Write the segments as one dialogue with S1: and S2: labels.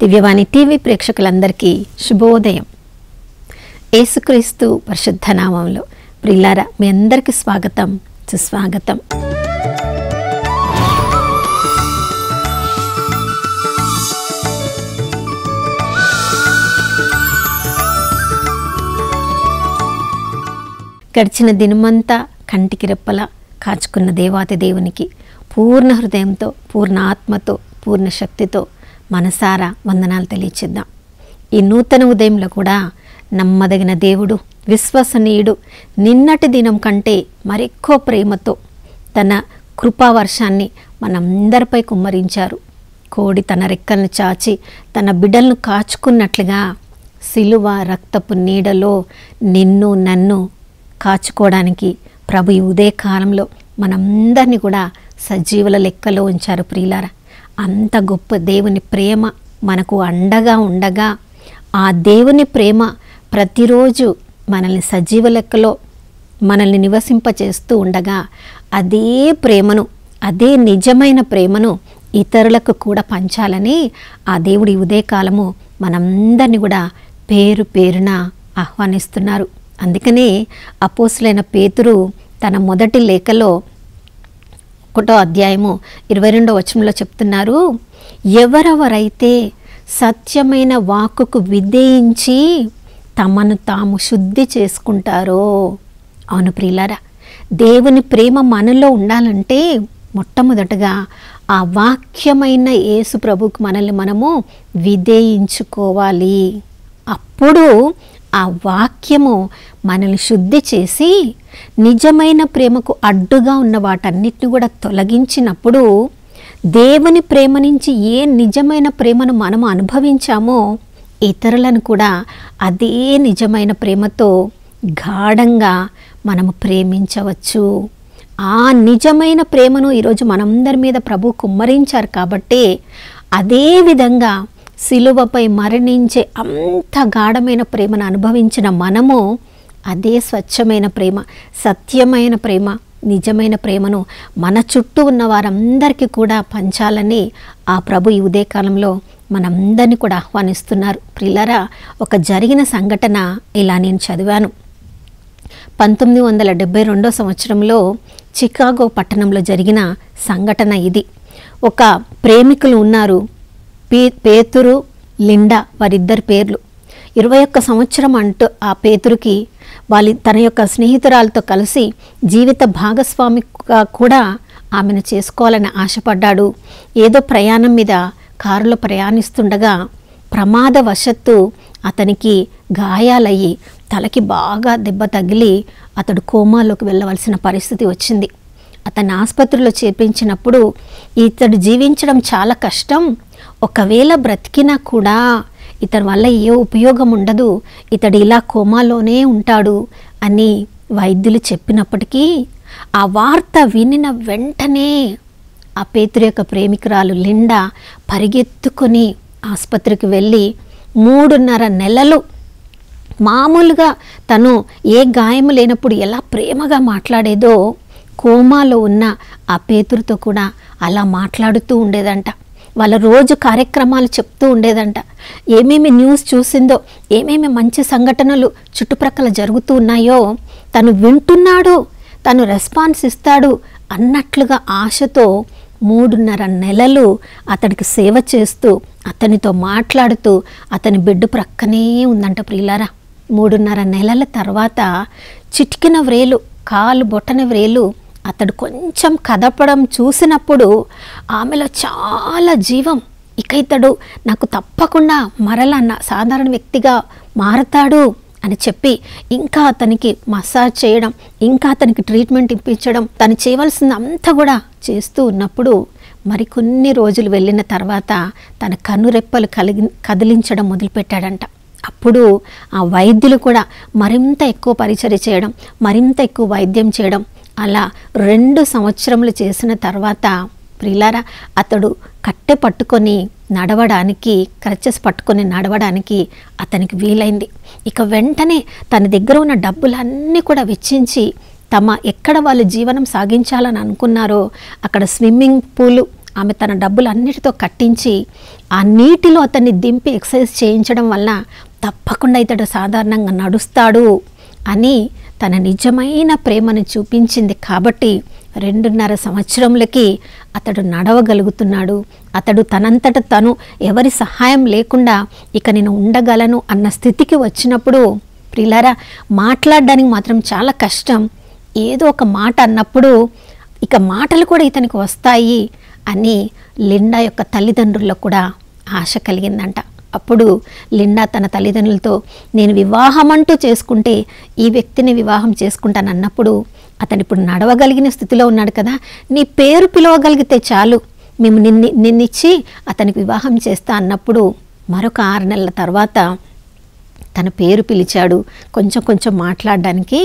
S1: దివ్యవాణి TV ప్రేక్షకులందరికీ శుభోదయం. యేసుక్రీస్తు పరిశుద్ధ నామంలో ప్రియులారా మీ అందరికీ స్వాగతం, సుస్వాగతం. గడిచిన దినమంతా కంటికి రెప్పలా కాచుకున్న దేవాతి దేవునికి పూర్ణ హృదయంతో, పూర్ణ ఆత్మతో, పూర్ణ శక్తితో మనసారా వందనాలు తెలియచేద్దాం. ఈ నూతన ఉదయంలో కూడా నమ్మదగిన దేవుడు, విశ్వసనీయుడు, నిన్నటి దినం కంటే మరెక్కువ ప్రేమతో తన కృపావర్షాన్ని మనందరిపై కుమ్మరించారు. కోడి తన రెక్కలను చాచి తన బిడ్డలను కాచుకున్నట్లుగా సిలువ రక్తపు నీడలో నిన్ను నన్ను కాచుకోవడానికి ప్రభు ఈ ఉదయకాలంలో మనందరినీ కూడా సజీవుల లెక్కలో ఉంచారు. ప్రియులారా, అంత గొప్ప దేవుని ప్రేమ మనకు అండగా ఉండగా, ఆ దేవుని ప్రేమ ప్రతిరోజు మనల్ని సజీవ లెక్కలో మనల్ని నివసింపచేస్తూ ఉండగా, అదే ప్రేమను, అదే నిజమైన ప్రేమను ఇతరులకు కూడా పంచాలని ఆ దేవుడి ఉదయకాలము మనందరినీ కూడా పేరు పేరున ఆహ్వానిస్తున్నారు. అందుకనే అపోస్తులైన పేతురు తన మొదటి లేఖలో 1వ అధ్యాయము 22వ వచనంలో చెప్తున్నారు, ఎవరెవరైతే సత్యమైన వాక్కుకు విధేయించి తమను తాము శుద్ధి చేసుకుంటారో. అవును ప్రియులారా, దేవుని ప్రేమ మనలో ఉండాలంటే మొట్టమొదటగా ఆ వాక్యమైన యేసు ప్రభువుకు మనల్ని మనము విధేయించుకోవాలి. అప్పుడు ఆ వాక్యము మనల్ని శుద్ధి చేసి నిజమైన ప్రేమకు అడ్డుగా ఉన్న వాటన్నిటిని కూడా తొలగించినప్పుడు, దేవుని ప్రేమ నుంచి ఏ నిజమైన ప్రేమను మనము అనుభవించామో ఇతరులను కూడా అదే నిజమైన ప్రేమతో గాఢంగా మనము ప్రేమించవచ్చు. ఆ నిజమైన ప్రేమను ఈరోజు మనందరి మీద ప్రభు కుమ్మరించారు. కాబట్టి అదే విధంగా సిలువపై మరణించే అంత గాఢమైన ప్రేమను అనుభవించిన మనము అదే స్వచ్ఛమైన ప్రేమ, సత్యమైన ప్రేమ, నిజమైన ప్రేమను మన చుట్టూ ఉన్న వారందరికీ కూడా పంచాలని ఆ ప్రభు ఈ ఉదయకాలంలో మనందరినీ కూడా ఆహ్వానిస్తున్నారు. ప్రియులారా, ఒక జరిగిన సంఘటన ఇలా నేను చదివాను. 1972 సంవత్సరంలో చికాగో పట్టణంలో జరిగిన సంఘటన ఇది. ఒక ప్రేమికులు ఉన్నారు, పేతురు, లిండా, వారిద్దరి పేర్లు. 21 సంవత్సరం అంటూ ఆ పేతురుకి తన యొక్క స్నేహితురాలతో కలిసి జీవిత భాగస్వామిగా కూడా ఆమెను చేసుకోవాలని ఆశపడ్డాడు. ఏదో ప్రయాణం మీద కారులో ప్రయాణిస్తుండగా ప్రమాదవశత్తు అతనికి గాయాలయ్యి తలకి బాగా దెబ్బ తగిలి అతడు కోమాలోకి వెళ్ళవలసిన పరిస్థితి వచ్చింది. అతన్ని ఆసుపత్రిలో చేర్పించినప్పుడు ఇతడు జీవించడం చాలా కష్టం, ఒకవేళ బ్రతికినా కూడా ఇతని వల్ల ఏ ఉపయోగం ఉండదు, ఇతడు ఇలా కోమాలోనే ఉంటాడు అని వైద్యులు చెప్పినప్పటికీ ఆ వార్త వినిన వెంటనే ఆ పేతురు యొక్క ప్రేమికురాలు లిండా పరిగెత్తుకొని ఆసుపత్రికి వెళ్ళి 3.5 నెలలు మామూలుగా తను ఏ గాయం లేనప్పుడు ఎలా ప్రేమగా మాట్లాడేదో కోమాలో ఉన్న ఆ పేతురుతో కూడా అలా మాట్లాడుతూ ఉండేదంట. వాళ్ళ రోజు కార్యక్రమాలు చెప్తూ ఉండేదంట. ఏమేమి న్యూస్ చూసిందో, ఏమేమి మంచి సంఘటనలు చుట్టుప్రక్కల జరుగుతూ ఉన్నాయో తను వింటున్నాడు, తను రెస్పాన్స్ ఇస్తాడు అన్నట్లుగా ఆశతో 3.5 నెలలు అతడికి సేవ చేస్తూ, అతనితో మాట్లాడుతూ అతని బెడ్ ప్రక్కనే ఉందంట. ప్రియులారా, 3.5 నెలల తర్వాత చిటికిన వ్రేలు, కాలు బొట్టన వ్రేలు అతడు కొంచెం కదపడం చూసినప్పుడు ఆమెలో చాలా జీవం, ఇక ఇతడు నాకు తప్పకుండా మరలా సాధారణ వ్యక్తిగా మారతాడు అని చెప్పి ఇంకా అతనికి మసాజ్ చేయడం, ఇంకా అతనికి ట్రీట్మెంట్ ఇప్పించడం, తను చేయవలసింది అంతా కూడా చేస్తూ ఉన్నప్పుడు మరికొన్ని రోజులు వెళ్ళిన తర్వాత తన కన్నురెప్పలు కదిలించడం మొదలుపెట్టాడంట. అప్పుడు ఆ వైద్యులు కూడా మరింత ఎక్కువ పరిచర్య చేయడం, మరింత ఎక్కువ వైద్యం చేయడం, అలా 2 సంవత్సరములు చేసిన తర్వాత ప్రియులారా అతడు కట్టె పట్టుకొని నడవడానికి, క్రచెస్ పట్టుకొని నడవడానికి అతనికి వీలైంది. ఇక వెంటనే తన దగ్గర ఉన్న డబ్బులన్నీ కూడా వెచ్చించి ఎక్కడ వాళ్ళు జీవనం సాగించాలని అనుకున్నారో అక్కడ స్విమ్మింగ్ పూలు ఆమె తన డబ్బులు అన్నిటితో కట్టించి ఆ నీటిలో అతన్ని దింపి ఎక్సర్సైజ్ చేయించడం వల్ల తప్పకుండా ఇతడు సాధారణంగా నడుస్తాడు అని తన నిజమైన ప్రేమను చూపించింది. కాబట్టి 2.5 సంవత్సరములకి అతడు నడవగలుగుతున్నాడు. అతడు తనంతట తను ఎవరి సహాయం లేకుండా ఇక నేను ఉండగలను అన్న స్థితికి వచ్చినప్పుడు ప్రియులారా, మాట్లాడడానికి మాత్రం చాలా కష్టం. ఏదో ఒక మాట అన్నప్పుడు ఇక మాటలు కూడా ఇతనికి వస్తాయి అని లిండా యొక్క తల్లిదండ్రుల్లో కూడా ఆశ కలిగిందంట. అప్పుడు లిండా తన తల్లిదండ్రులతో నేను వివాహం అంటూ చేసుకుంటే ఈ వ్యక్తిని వివాహం చేసుకుంటాను అన్నప్పుడు అతను ఇప్పుడు నడవగలిగిన స్థితిలో ఉన్నాడు కదా, నీ పేరు పిలవగలిగితే చాలు, మేము నిన్నిచ్చి అతనికి వివాహం చేస్తా అన్నప్పుడు మరొక 6 నెలల తర్వాత తన పేరు పిలిచాడు. కొంచెం కొంచెం మాట్లాడడానికి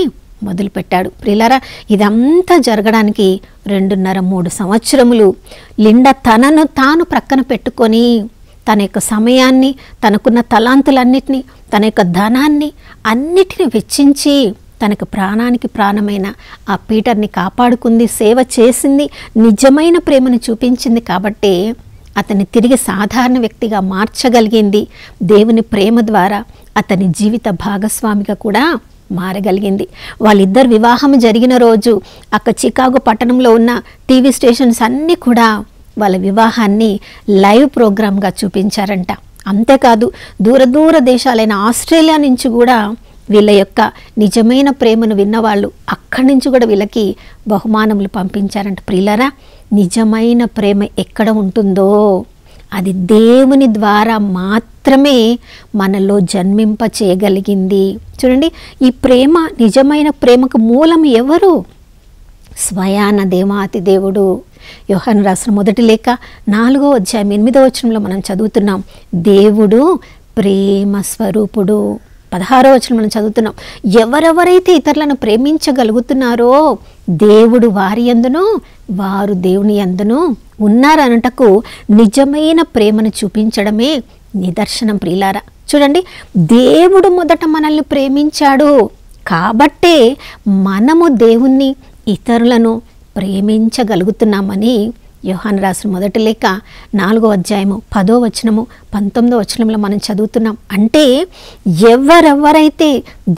S1: మొదలుపెట్టాడు. ప్రియులారా, ఇదంతా జరగడానికి 2.5-3 సంవత్సరములు లిండా తనను తాను ప్రక్కన పెట్టుకొని తన యొక్క సమయాన్ని, తనకున్న తలాంతులన్నిటినీ, తన యొక్క ధనాన్ని అన్నిటిని వెచ్చించి తనకు ప్రాణానికి ప్రాణమైన ఆ పీటర్ని కాపాడుకుంది, సేవ చేసింది, నిజమైన ప్రేమను చూపించింది. కాబట్టి అతన్ని తిరిగి సాధారణ వ్యక్తిగా మార్చగలిగింది. దేవుని ప్రేమ ద్వారా అతని జీవిత భాగస్వామిగా కూడా మారగలిగింది. వాళ్ళిద్దరు వివాహం జరిగిన రోజు అక్కడ చికాగో పట్టణంలో ఉన్న టీవీ స్టేషన్స్ అన్నీ కూడా వాళ్ళ వివాహాన్ని లైవ్ ప్రోగ్రామ్గా చూపించారంట. అంతేకాదు దూర దేశాలైన ఆస్ట్రేలియా నుంచి కూడా వీళ్ళ యొక్క నిజమైన ప్రేమను విన్నవాళ్ళు అక్కడి నుంచి కూడా వీళ్ళకి బహుమానములు పంపించారంట. ప్రియులారా, నిజమైన ప్రేమ ఎక్కడ ఉంటుందో అది దేవుని ద్వారా మాత్రమే మనలో జన్మింప చేయగలిగింది. చూడండి, ఈ ప్రేమ, నిజమైన ప్రేమకు మూలం ఎవరు? స్వయాన దేవాతి దేవుడు. యోహాను రాసిన మొదటి లేఖ 4వ అధ్యాయం 8వ వచనంలో మనం చదువుతున్నాం, దేవుడు ప్రేమ స్వరూపుడు. 16వ వచనం మనం చదువుతున్నాం, ఎవరెవరైతే ఇతరులను ప్రేమించగలుగుతున్నారో దేవుడు వారి యందును వారు దేవుని యందును ఉన్నారనటకు నిజమైన ప్రేమను చూపించడమే నిదర్శనం. ప్రియులారా, చూడండి, దేవుడు మొదట మనల్ని ప్రేమించాడు కాబట్టే మనము దేవుణ్ణి, ఇతరులను ప్రేమించగలుగుతున్నామని యోహాను రాసిన మొదటి లేఖ 4వ అధ్యాయము 10వ వచనము 19వ వచనంలో మనం చదువుతున్నాం. అంటే ఎవరెవరైతే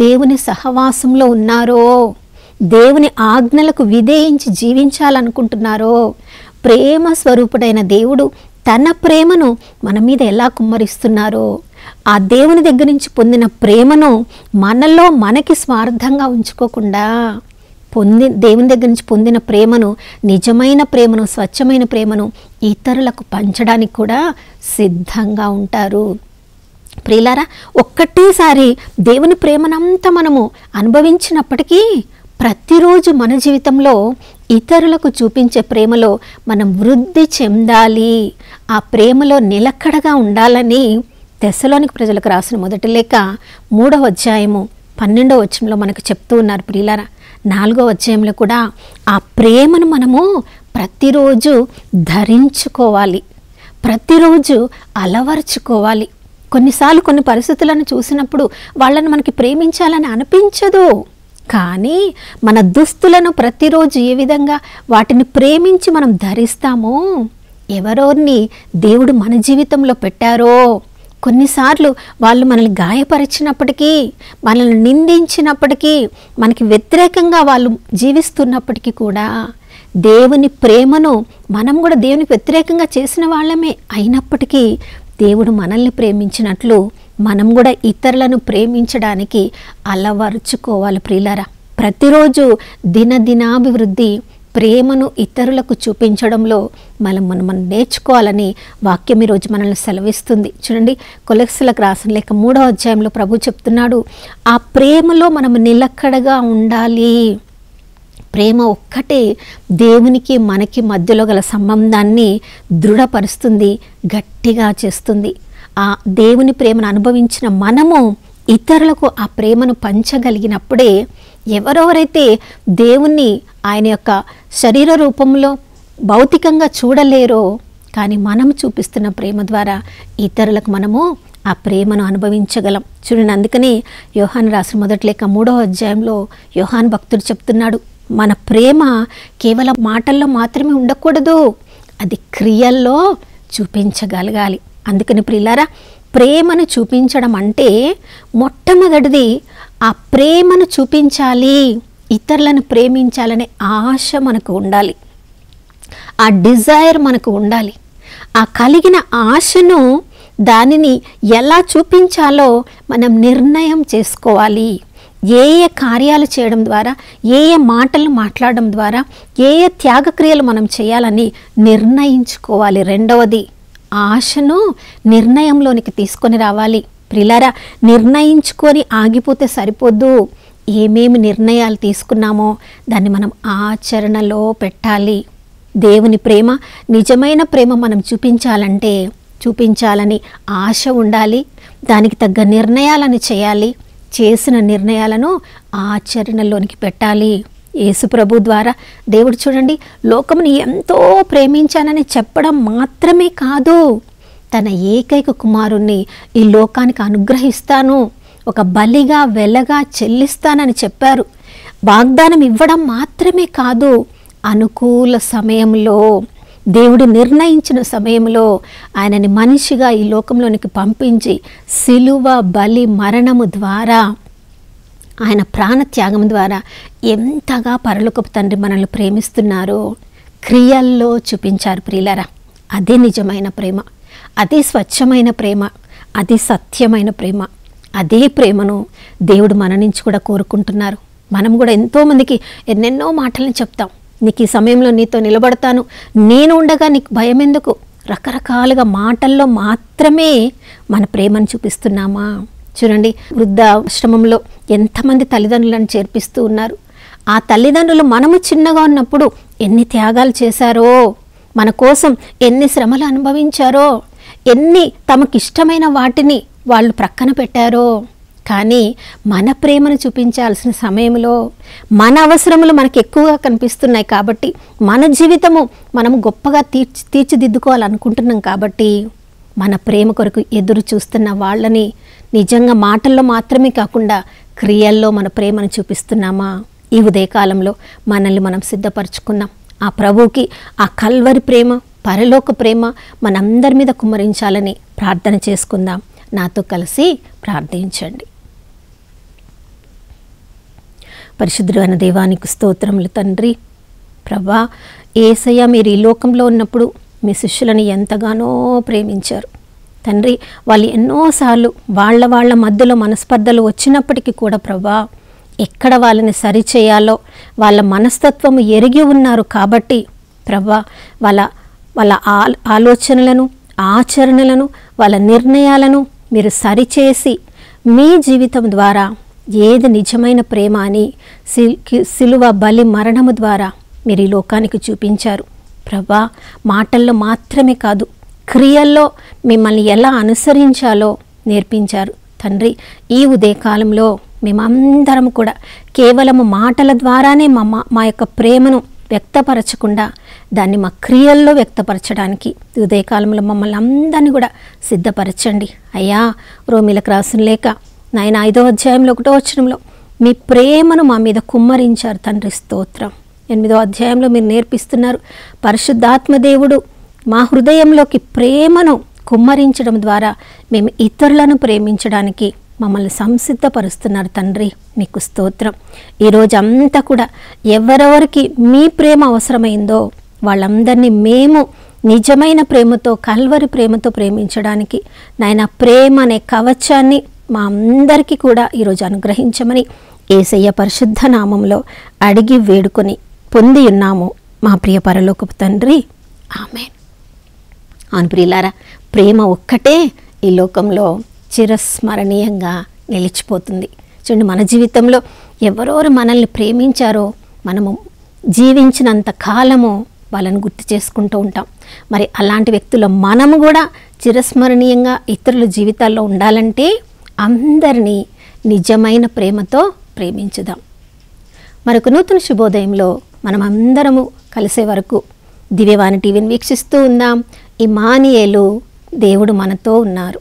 S1: దేవుని సహవాసంలో ఉన్నారో, దేవుని ఆజ్ఞలకు విధేయించి జీవించాలనుకుంటున్నారో, ప్రేమ స్వరూపుడైన దేవుడు తన ప్రేమను మన మీద ఎలా కుమ్మరిస్తున్నారో, ఆ దేవుని దగ్గర నుంచి పొందిన ప్రేమను మనలో మనకి స్వార్థంగా ఉంచుకోకుండా దేవుని దగ్గర నుంచి పొందిన ప్రేమను, నిజమైన ప్రేమను, స్వచ్ఛమైన ప్రేమను ఇతరులకు పంచడానికి కూడా సిద్ధంగా ఉంటారు. ప్రియులారా, ఒక్కటేసారి దేవుని ప్రేమనంతా మనము అనుభవించినప్పటికీ ప్రతిరోజు మన జీవితంలో ఇతరులకు చూపించే ప్రేమలో మనం వృద్ధి చెందాలి, ఆ ప్రేమలో నిలకడగా ఉండాలని తెస్సలోనిక ప్రజలకు రాసిన మొదటి లేఖ 3వ అధ్యాయము 12వ వచనంలో మనకు చెప్తూ ఉన్నారు. ప్రియులారా, 4వ అధ్యాయంలో కూడా ఆ ప్రేమను మనము ప్రతిరోజు ధరించుకోవాలి, ప్రతిరోజు అలవర్చుకోవాలి. కొన్నిసార్లు కొన్ని పరిస్థితులను చూసినప్పుడు వాళ్ళని మనకి ప్రేమించాలని అనిపించదు, కానీ మన దుస్తులను ప్రతిరోజు ఏ విధంగా వాటిని ప్రేమించి మనం ధరిస్తామో, ఎవరోని దేవుడు మన జీవితంలో పెట్టారో, కొన్నిసార్లు వాళ్ళు మనల్ని గాయపరిచినప్పటికీ, మనల్ని నిందించినప్పటికీ, మనకి వ్యతిరేకంగా వాళ్ళు జీవిస్తున్నప్పటికీ కూడా దేవుని ప్రేమను మనం కూడా దేవునికి వ్యతిరేకంగా చేసిన వాళ్ళమే అయినప్పటికీ దేవుడు మనల్ని ప్రేమించినట్లు మనం కూడా ఇతరులను ప్రేమించడానికి అలవర్చుకోవాలి. ప్రియులారా, ప్రతిరోజు దినదినాభివృద్ధి ప్రేమను ఇతరులకు చూపించడంలో మనం నేర్చుకోవాలని వాక్యం ఈరోజు మనల్ని సెలవిస్తుంది. చూడండి, కొలస్సీలకు రాసిన లేఖ 3వ అధ్యాయంలో ప్రభు చెప్తున్నాడు, ఆ ప్రేమలో మనం నిలకడగా ఉండాలి. ప్రేమ ఒక్కటే దేవునికి మనకి మధ్యలో గల సంబంధాన్ని దృఢపరుస్తుంది, గట్టిగా చేస్తుంది. ఆ దేవుని ప్రేమను అనుభవించిన మనము ఇతరులకు ఆ ప్రేమను పంచగలిగినప్పుడే, ఎవరెవరైతే దేవుణ్ణి ఆయన యొక్క శరీర రూపంలో భౌతికంగా చూడలేరో, కానీ మనం చూపిస్తున్న ప్రేమ ద్వారా ఇతరులకు మనము ఆ ప్రేమను అనుభవించగలం. చూడండి, అందుకని యోహాను రాసిన మొదటి లేఖ 3వ అధ్యాయంలో యోహాను భక్తుడు చెప్తున్నాడు, మన ప్రేమ కేవలం మాటల్లో మాత్రమే ఉండకూడదు, అది క్రియల్లో చూపించగలగాలి. అందుకని ప్రియులారా, ప్రేమను చూపించడం అంటే మొట్టమొదటిది ఆ ప్రేమను చూపించాలి, ఇతరులను ప్రేమించాలనే ఆశ మనకు ఉండాలి, ఆ డిజైర్ మనకు ఉండాలి. ఆ కలిగిన ఆశను, దానిని ఎలా చూపించాలో మనం నిర్ణయం చేసుకోవాలి. ఏ ఏ కార్యాలు చేయడం ద్వారా, ఏ ఏ మాటలు మాట్లాడడం ద్వారా, ఏ ఏ త్యాగక్రియలు మనం చేయాలని నిర్ణయించుకోవాలి. రెండవది ఆశను నిర్ణయంలోనికి తీసుకొని రావాలి. ప్రియులారా, నిర్ణయించుకొని ఆగిపోతే సరిపోద్దు. ఏమేమి నిర్ణయాలు తీసుకున్నామో దాన్ని మనం ఆచరణలో పెట్టాలి. దేవుని ప్రేమ, నిజమైన ప్రేమ మనం చూపించాలని ఆశ ఉండాలి. దానికి తగ్గ నిర్ణయాలను చేయాలి. చేసిన నిర్ణయాలను ఆచరణలోనికి పెట్టాలి. యేసు ప్రభు ద్వారా దేవుడు చూడండి, లోకముని ఎంతో ప్రేమించానని చెప్పడం మాత్రమే కాదు, తన ఏకైక కుమారుణ్ణి ఈ లోకానికి అనుగ్రహిస్తాను, ఒక బలిగా వెలగా చెల్లిస్తానని చెప్పారు. వాగ్దానం ఇవ్వడం మాత్రమే కాదు, అనుకూల సమయంలో, దేవుడు నిర్ణయించిన సమయంలో ఆయనని మనిషిగా ఈ లోకంలోనికి పంపించి సిలువ బలి మరణము ద్వారా, ఆయన ప్రాణత్యాగం ద్వారా ఎంతగా పరలోకపు తండ్రి మనల్ని ప్రేమిస్తున్నారో క్రియల్లో చూపించారు. ప్రియులారా, అదే నిజమైన ప్రేమ, అదే స్వచ్ఛమైన ప్రేమ, అదే సత్యమైన ప్రేమ. అదే ప్రేమను దేవుడు మన నుంచి కూడా కోరుకుంటున్నారు. మనం కూడా ఎంతోమందికి ఎన్నెన్నో మాటలను చెప్తాం. నీకు ఈ సమయంలో నీతో నిలబడతాను, నేను ఉండగా నీకు భయం ఎందుకు, రకరకాలుగా మాటల్లో మాత్రమే మన ప్రేమను చూపిస్తున్నామా? చూడండి, వృద్ధాశ్రమంలో ఎంతమంది తల్లిదండ్రులను చేర్పిస్తూ ఉన్నారు. ఆ తల్లిదండ్రులు మనము చిన్నగా ఉన్నప్పుడు ఎన్ని త్యాగాలు చేశారో, మన కోసం ఎన్ని శ్రమలు అనుభవించారో, ఎన్ని తమకిష్టమైన వాటిని వాళ్ళు ప్రక్కన పెట్టారో. కానీ మన ప్రేమను చూపించాల్సిన సమయంలో మన అవసరములు మనకు ఎక్కువగా కనిపిస్తున్నాయి కాబట్టి, మన జీవితము మనం గొప్పగా తీర్చిదిద్దుకోవాలనుకుంటున్నాం కాబట్టి, మన ప్రేమ కొరకు ఎదురు చూస్తున్న వాళ్ళని నిజంగా మాటల్లో మాత్రమే కాకుండా క్రియల్లో మన ప్రేమను చూపిస్తున్నామా? ఈ ఉదయకాలంలో మనల్ని మనం సిద్ధపరచుకున్నాం. ఆ ప్రభువుకి ఆ కల్వరి ప్రేమ, పరలోక ప్రేమ మనందరి మీద కుమ్మరించాలని ప్రార్థన చేసుకుందాం. నాతో కలిసి ప్రార్థించండి. పరిశుద్ధుడైన దేవానికి స్తోత్రములు తండ్రి. ప్రభా, యేసయ్య, మీరు ఈ లోకంలో ఉన్నప్పుడు మీ శిష్యులను ఎంతగానో ప్రేమించారు తండ్రి. వాళ్ళు ఎన్నోసార్లు వాళ్ళ మధ్యలో మనస్పర్ధలు వచ్చినప్పటికీ కూడా ప్రభా, ఎక్కడ వాళ్ళని సరిచేయాలో వాళ్ళ మనస్తత్వము ఎరిగి ఉన్నారు కాబట్టి ప్రభా, వాళ్ళ ఆలోచనలను, ఆచరణలను, వాళ్ళ నిర్ణయాలను మీరు సరిచేసి మీ జీవితం ద్వారా ఏది నిజమైన ప్రేమ అని సిలువ బలి మరణము ద్వారా మీరు ఈ లోకానికి చూపించారు ప్రభా. మాటల్లో మాత్రమే కాదు, క్రియల్లో మిమ్మల్ని ఎలా అనుసరించాలో నేర్పించారు తండ్రి. ఈ ఉదయకాలంలో మేమందరం కూడా కేవలము మాటల ద్వారానే మా యొక్క ప్రేమను వ్యక్తపరచకుండా దాన్ని మా క్రియల్లో వ్యక్తపరచడానికి ఉదయకాలంలో మమ్మల్ని అందరినీ కూడా సిద్ధపరచండి అయ్యా. రోమీలకు రాసిన లేఖ నాయన 5వ అధ్యాయంలో 1వ వచనంలో మీ ప్రేమను మా మీద కుమ్మరించారు తండ్రి, స్తోత్రం. 8వ అధ్యాయంలో మీరు నేర్పిస్తున్నారు, పరిశుద్ధాత్మ దేవుడు మా హృదయంలోకి ప్రేమను కుమ్మరించడం ద్వారా మేము ఇతరులను ప్రేమించడానికి మమ్మల్ని సంసిద్ధపరుస్తున్నారు తండ్రి, మీకు స్తోత్రం. ఈరోజు అంతా కూడా ఎవరెవరికి మీ ప్రేమ అవసరమైందో వాళ్ళందరినీ మేము నిజమైన ప్రేమతో, కల్వరి ప్రేమతో ప్రేమించడానికి నాయన ప్రేమ అనే కవచాన్ని మా అందరికీ కూడా ఈరోజు అనుగ్రహించమని యేసయ్య పరిశుద్ధ నామంలో అడిగి వేడుకొని పొంది ఉన్నాము మా ప్రియ పరలోకపు తండ్రి, ఆమేన్. అవును ప్రియులారా, ప్రేమ ఒక్కటే ఈ లోకంలో చిరస్మరణీయంగా నిలిచిపోతుంది. చూడండి, మన జీవితంలో ఎవరెవరు మనల్ని ప్రేమించారో మనము జీవించినంత కాలము వాళ్ళని గుర్తు చేసుకుంటూ ఉంటాం. మరి అలాంటి వ్యక్తులు మనము కూడా చిరస్మరణీయంగా ఇతరుల జీవితాల్లో ఉండాలంటే అందరినీ నిజమైన ప్రేమతో ప్రేమించుదాం. మరొక నూతన శుభోదయంలో మనం అందరము కలిసే వరకు దివ్యవాణి టీవీని వీక్షిస్తూ ఉందాం. ఇమ్మానుయేలు, దేవుడు మనతో ఉన్నారు.